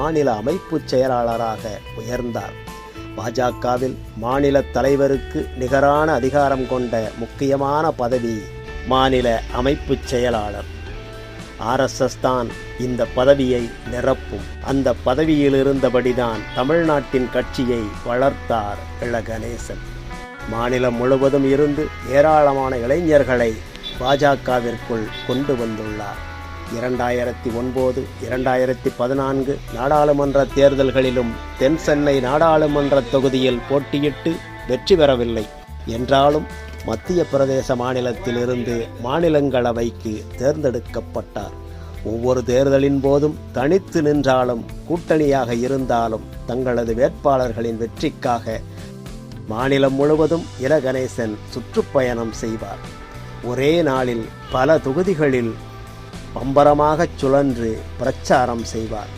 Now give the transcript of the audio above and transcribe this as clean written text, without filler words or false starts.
மாநில அமைப்பு செயலாளராக உயர்ந்தார். பாஜகவில் மாநில தலைவருக்கு நிகரான அதிகாரம் கொண்ட முக்கியமான பதவி மாநில அமைப்பு செயலாளர். RSS தான் இந்த பதவியை நிரப்பும். அந்த பதவியில் இருந்தபடிதான் தமிழ்நாட்டின் கட்சியை வளர்த்தார் இள கணேசன். மாநிலம் முழுவதும் இருந்து ஏராளமான இளைஞர்களை பாஜகவிற்குள் கொண்டு வந்துள்ளார். 2009, 2014 நாடாளுமன்ற தேர்தல்களிலும் தென் சென்னை நாடாளுமன்ற தொகுதியில் போட்டியிட்டு வெற்றி பெறவில்லை என்றாலும் மத்திய பிரதேச மாநிலத்திலிருந்து மாநிலங்களவைக்கு தேர்ந்தெடுக்கப்பட்டார். ஒவ்வொரு தேர்தலின் போதும் தனித்து நின்றாலும் கூட்டணியாக இருந்தாலும் தங்களது வேட்பாளர்களின் வெற்றிக்காக மாநிலம் முழுவதும் இள கணேசன் சுற்றுப்பயணம் செய்வார். ஒரே நாளில் பல தொகுதிகளில் பம்பரமாகச் சுழன்று பிரச்சாரம் செய்வார்.